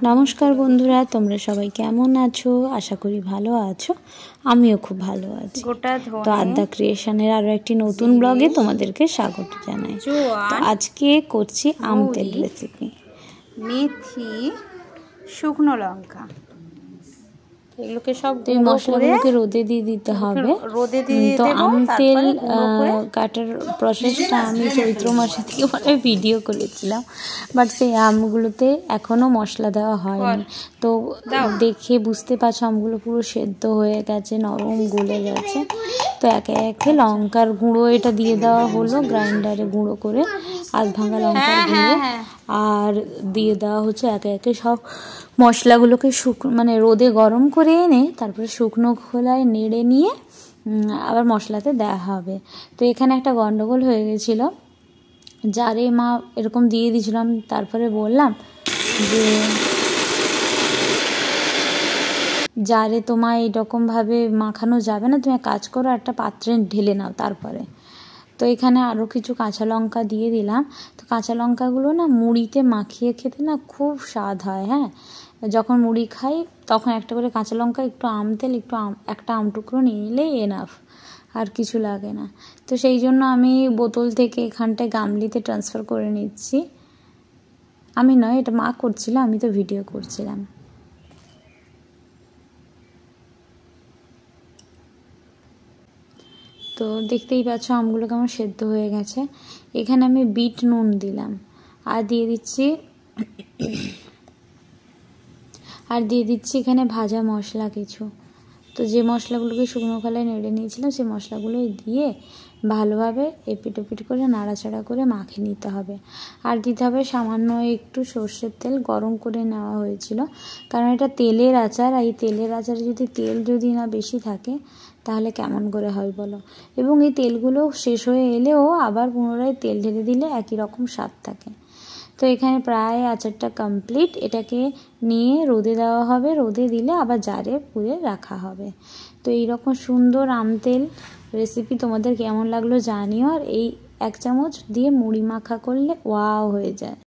নমস্কার বন্ধুরা, তোমরা সবাই কেমন আছো? আশা করি ভালো আছো। আমিও খুব ভালো আছি। তো আদ্যা ক্রিয়েশনের আরও একটি নতুন ব্লগে তোমাদেরকে স্বাগত জানাই। তো আজকে করছি আম তেল রেসিপি। মেথি, শুকনো লঙ্কা, এগুলোকে সব এই মশলাগুলোকে রোদে দিয়ে দিতে হবে। তো আম তেল কাটার প্রসেসটা আমি চৈত্র মাসে থেকে মানে ভিডিও করেছিলাম, বাট সেই আমগুলোতে এখনও মশলা দেওয়া হয়নি। তো দেখে বুঝতে পারছো আমগুলো পুরো সেদ্ধ হয়ে গেছে, নরম গলে গেছে। তো একে একে লঙ্কার গুঁড়ো এটা দিয়ে দেওয়া হলো, গ্রাইন্ডারে গুঁড়ো করে আধ ভাঙা লঙ্কার গুঁড়ো, আর দিয়ে দেওয়া হচ্ছে একে একে সব মশলাগুলোকে মানে রোদে গরম করে এনে তারপরে শুকনো খোলায় নেড়ে নিয়ে আবার মশলাতে দেওয়া হবে। তো এখানে একটা গন্ডগোল হয়ে গেছিলো, জারে মা এরকম দিয়ে দিয়েছিলাম, তারপরে বললাম যে জারে তোমায় এরকমভাবে মাখানো যাবে না, তুমি এক কাজ করো একটা পাত্রে ঢেলে নাও। তারপরে তো এখানে আরও কিছু কাঁচা লঙ্কা দিয়ে দিলাম। তো কাঁচা লঙ্কাগুলো না মুড়িতে মাখিয়ে খেতে না খুব স্বাদ হয়। হ্যাঁ, যখন মুড়ি খাই তখন একটা করে কাঁচা লঙ্কা, একটু আম তেল, একটা আম টুকরো নিয়ে নিলেই এনাফ, আর কিছু লাগে না। তো সেই জন্য আমি বোতল থেকে এখানটায় গামলিতে ট্রান্সফার করে নিচ্ছি। আমি নয়, এটা মা করছিল, আমি তো ভিডিও করছিলাম। তো দেখতেই পাচ্ছ আমগুলো কেমন সেদ্ধ হয়ে গেছে। এখানে আমি বিট নুন দিলাম, আর দিয়ে দিচ্ছি এখানে ভাজা মশলা কিছু। তো যে মশলাগুলোকে শুকনো খোলায় নেড়ে নিয়েছিলাম সেই মশলাগুলো দিয়ে ভালোভাবে এপিট ওপিট করে নাড়াচাড়া করে মাখিয়ে নিতে হবে। আর দিতে হবে সামান্য একটু সর্ষের তেল, গরম করে নেওয়া হয়েছিল, কারণ এটা তেলের আচার। আর এই তেলের আচারে যদি তেল না বেশি থাকে তাহলে কেমন করে হয় বলো। এবং এই তেলগুলো শেষ হয়ে এলেও আবার পুনরায় তেল ঢেলে দিলে একই রকম স্বাদ থাকে। তো এখানে প্রায় আচারটা কমপ্লিট। এটাকে নিয়ে রোদে দেওয়া হবে, রোদে দিলে আবার জারে পুড়ে রাখা হবে। তো এইরকম সুন্দর আম তেল রেসিপি তোমাদের কেমন লাগলো জানিও। আর এই 1 চামচ দিয়ে মুড়ি মাখা করলে ওয়াও হয়ে যায়।